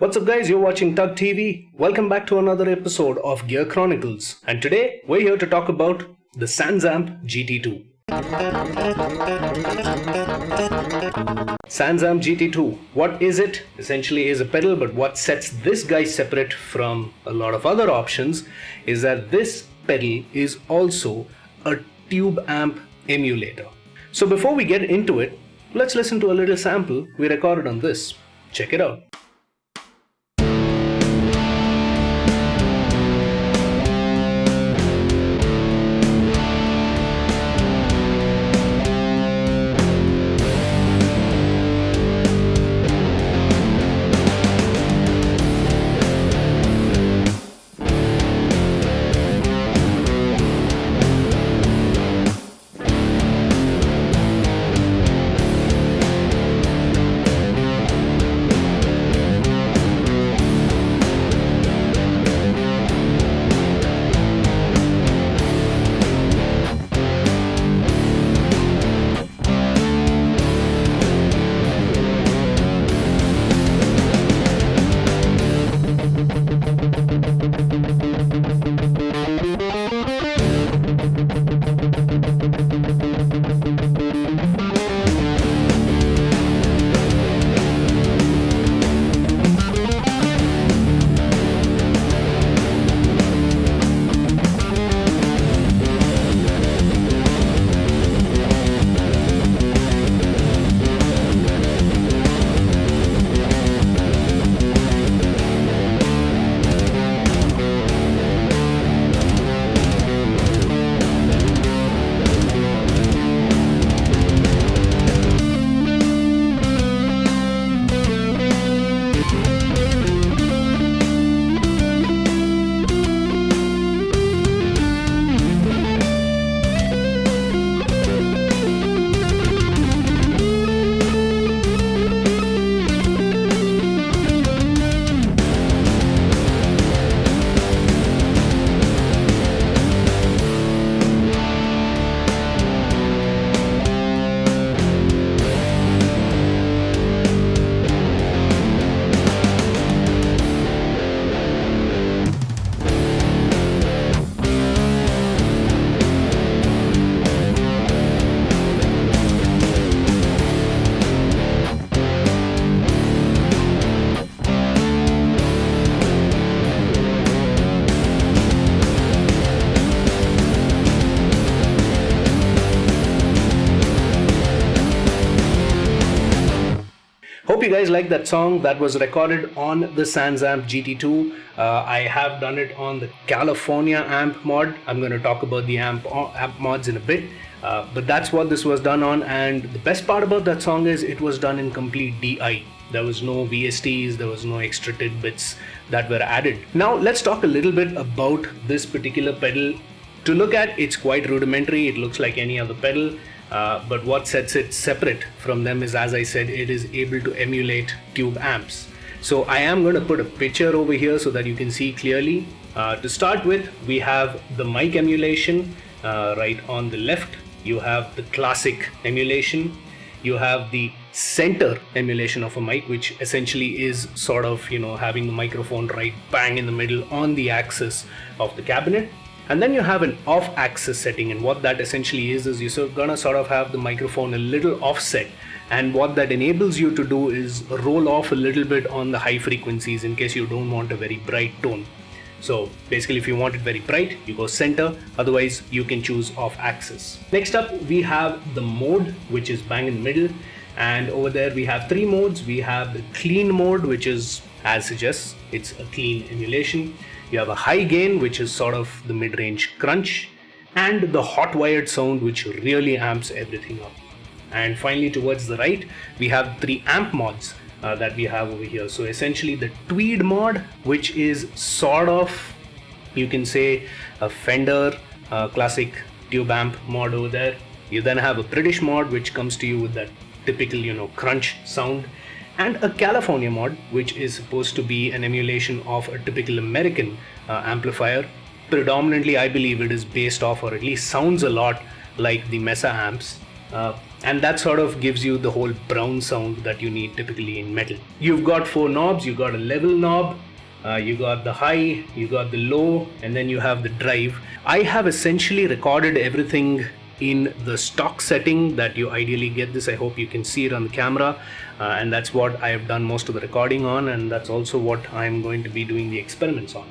What's up guys, you're watching TUGGtv. Welcome back to another episode of Gear Chronicles. And today we're here to talk about the Sansamp GT2. Sansamp GT2, what is it? Essentially is a pedal, but what sets this guy separate from a lot of other options is that this pedal is also a tube amp emulator. So before we get into it, let's listen to a little sample we recorded on this. Check it out. Hope you guys like that song. That was recorded on the Sansamp GT2. I have done it on the California amp mod. I'm going to talk about the amp mods in a bit. But that's what this was done on, and the best part about that song is it was done in complete DI. There was no VSTs, there was no extra tidbits that were added. Now let's talk a little bit about this particular pedal. To look at, it's quite rudimentary. It looks like any other pedal. But what sets it separate from them is, as I said, it is able to emulate tube amps. So I am going to put a picture over here so that you can see clearly. To start with, we have the mic emulation right on the left. You have the classic emulation. You have the center emulation of a mic, which essentially is sort of, having the microphone right bang in the middle on the axis of the cabinet. And then you have an off-axis setting, and what that essentially is you're gonna sort of have the microphone a little offset, and what that enables you to do is roll off a little bit on the high frequencies in case you don't want a very bright tone. So basically, if you want it very bright, you go center, otherwise you can choose off-axis. Next up, we have the mode, which is bang in the middle, and over there we have three modes. We have the clean mode, which is, as suggests, it's a clean emulation. You have a high gain, which is sort of the mid-range crunch, and the hot wired sound, which really amps everything up. And finally, towards the right, we have three amp mods that we have over here. So essentially the Tweed mod, which is sort of, you can say, a Fender classic tube amp mod over there. You then have a British mod, which comes to you with that typical, crunch sound. and a California mod, which is supposed to be an emulation of a typical American amplifier. Predominantly, I believe it is based off, or at least sounds a lot like the Mesa amps. and that sort of gives you the whole brown sound that you need typically in metal. You've got 4 knobs. You got a level knob, you got the high, you got the low, and then you have the drive. I have essentially recorded everything in the stock setting that you ideally get this. I hope you can see it on the camera, and that's what I have done most of the recording on, and that's also what I'm going to be doing the experiments on.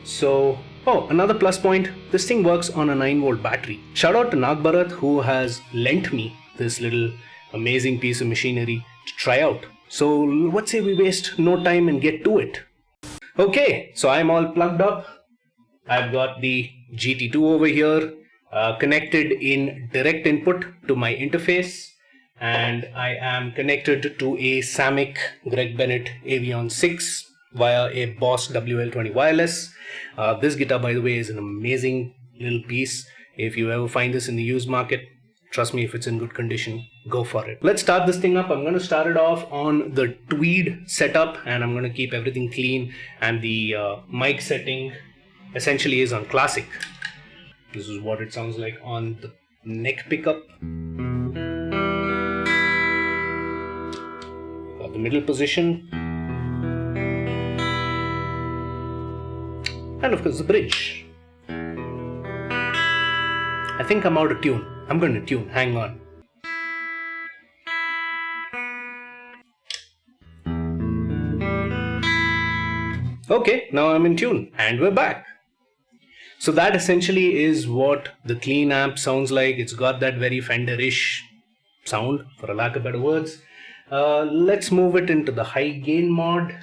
So, another plus point, this thing works on a 9-volt battery. Shout out to Nagbharat, who has lent me this little amazing piece of machinery to try out. So let's say we waste no time and get to it. Okay, so I'm all plugged up. I've got the GT2 over here connected in direct input to my interface, and I am connected to a Samick Greg Bennett Avion 6 via a Boss WL20 wireless. This guitar, by the way, is an amazing little piece. If you ever find this in the used market, trust me, if it's in good condition, go for it. Let's start this thing up. I'm going to start it off on the Tweed setup, and I'm going to keep everything clean, and the mic setting essentially is on classic. This is what it sounds like on the neck pickup. Got the middle position. And of course the bridge. I think I'm out of tune. I'm going to tune. Hang on. Okay, now I'm in tune, and we're back. So that essentially is what the clean amp sounds like. It's got that very Fender-ish sound, for a lack of better words. Let's move it into the high gain mod.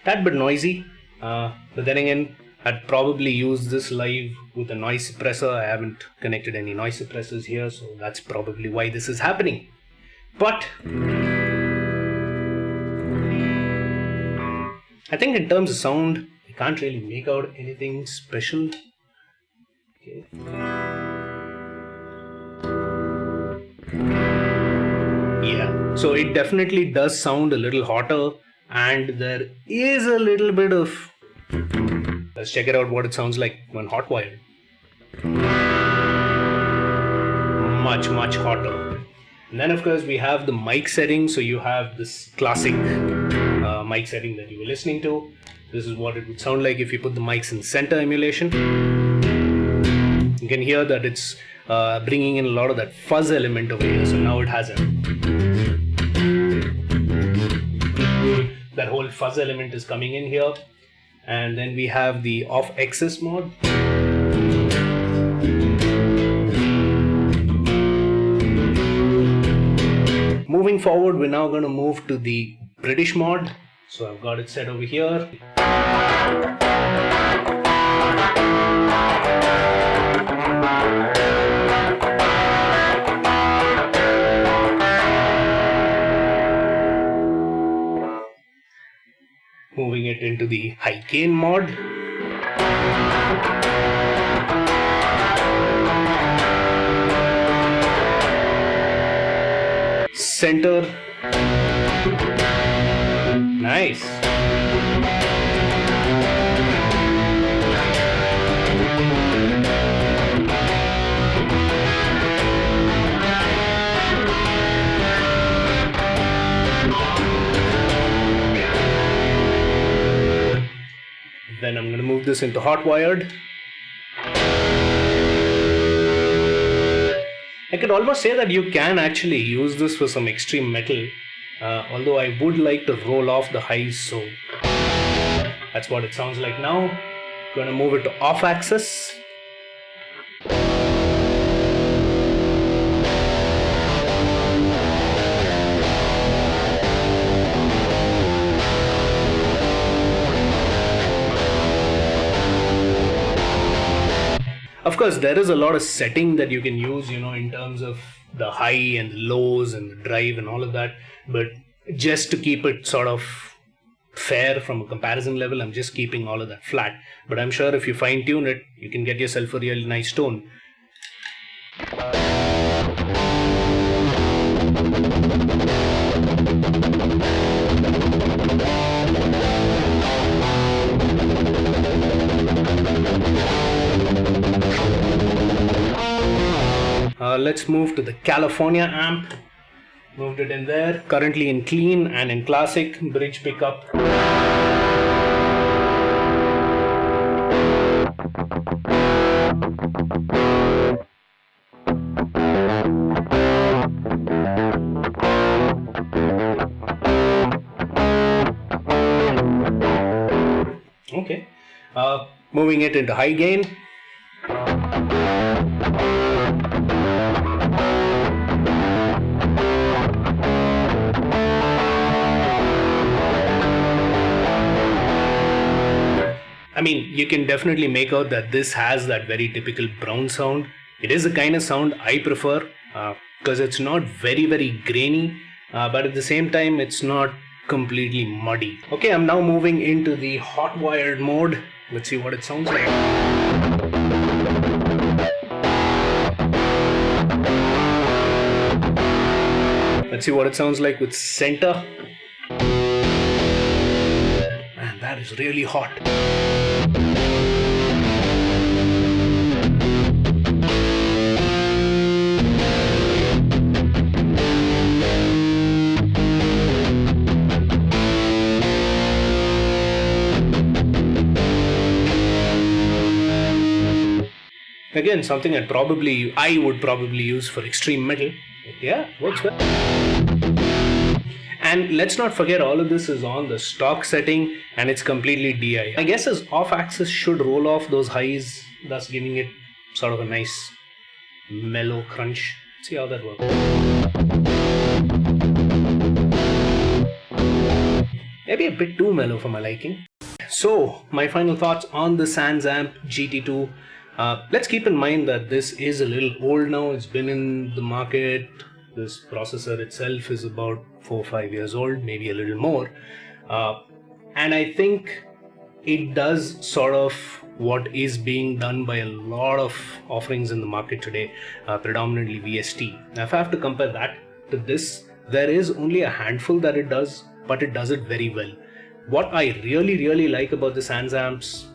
That bit noisy, but then again, I'd probably use this live with a noise suppressor. I haven't connected any noise suppressors here, so that's probably why this is happening. But I think in terms of sound, I can't really make out anything special. Okay. Yeah, so it definitely does sound a little hotter, and there is a little bit of... Let's check it out what it sounds like when hot wired. Much hotter. And then of course we have the mic setting. So you have this classic mic setting that you were listening to. This is what it would sound like if you put the mics in center emulation. You can hear that it's bringing in a lot of that fuzz element over here. So now it has that whole fuzz element is coming in here. And then we have the off access mode. Moving forward, we're now going to move to the British mod. So I've got it set over here. Moving it into the high gain mod. Center. Nice. Then I'm going to move this into hot wired. I could almost say that you can actually use this for some extreme metal, although I would like to roll off the highs, so that's what it sounds like now. Going to move it to off axis. Of course, there is a lot of setting that you can use, in terms of the high and the lows and the drive and all of that. But just to keep it sort of fair from a comparison level, I'm just keeping all of that flat. But I'm sure if you fine tune it, you can get yourself a really nice tone. Let's move to the California amp. moved it in there. Currently in clean and in classic, bridge pickup. Okay, moving it into high gain. I mean, you can definitely make out that this has that very typical brown sound. It is the kind of sound I prefer because it's not very grainy, but at the same time, it's not completely muddy. Okay, I'm now moving into the hot wired mode. Let's see what it sounds like. Let's see what it sounds like with center. Man, that is really hot. Again, something I would probably use for extreme metal. But yeah, works well. And let's not forget, all of this is on the stock setting and it's completely DI. I guess as off axis should roll off those highs, thus giving it sort of a nice mellow crunch. Let's see how that works. Maybe a bit too mellow for my liking. So, my final thoughts on the Sansamp GT2. Let's keep in mind that this is a little old now. It's been in the market. This processor itself is about 4 or 5 years old, maybe a little more. And I think it does sort of what is being done by a lot of offerings in the market today, predominantly VST. Now, if I have to compare that to this, there is only a handful that it does, but it does it very well. What I really like about the Sansamp's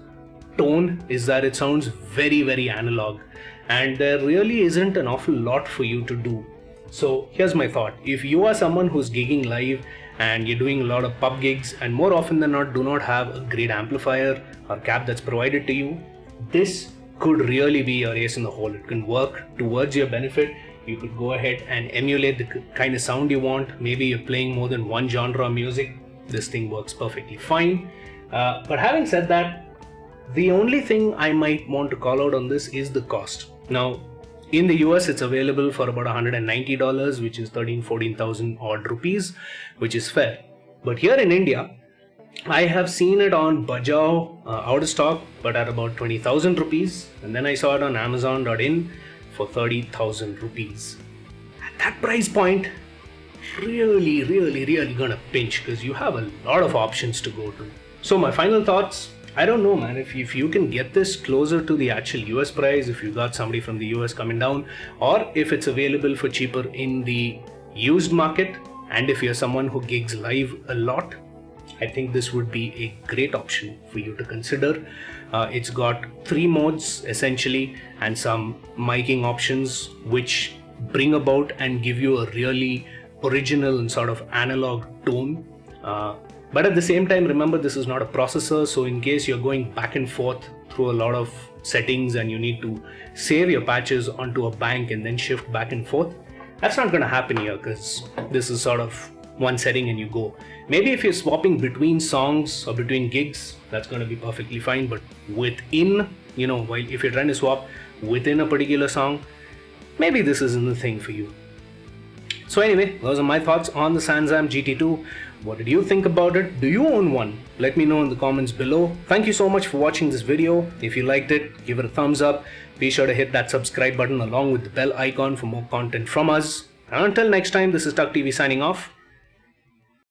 tone is that it sounds very analog, and there really isn't an awful lot for you to do. So here's my thought: if you are someone who's gigging live and you're doing a lot of pub gigs and more often than not do not have a great amplifier or cab that's provided to you, this could really be your ace in the hole. It can work towards your benefit. You could go ahead and emulate the kind of sound you want. Maybe you're playing more than one genre of music, this thing works perfectly fine. But having said that, the only thing I might want to call out on this is the cost. Now, in the US, it's available for about $190, which is 14,000 odd rupees, which is fair. But here in India, I have seen it on Bajao out of stock, but at about 20,000 rupees. And then I saw it on Amazon.in for 30,000 rupees. At that price point, really gonna pinch because you have a lot of options to go to. So my final thoughts, I don't know, man, if you can get this closer to the actual US price, if you got somebody from the US coming down, or if it's available for cheaper in the used market, and if you're someone who gigs live a lot, I think this would be a great option for you to consider. It's got 3 modes essentially and some miking options which bring about and give you a really original and sort of analog tone. But at the same time, remember, this is not a processor, so in case you're going back and forth through a lot of settings and you need to save your patches onto a bank and then shift back and forth, that's not going to happen here because this is sort of one setting and you go. Maybe if you're swapping between songs or between gigs, that's going to be perfectly fine, but within, if you're trying to swap within a particular song, maybe this isn't the thing for you. So anyway, those are my thoughts on the Sansamp GT2. What did you think about it? Do you own one? Let me know in the comments below. Thank you so much for watching this video. If you liked it, give it a thumbs up. Be sure to hit that subscribe button along with the bell icon for more content from us. And until next time, this is TUGGtv signing off.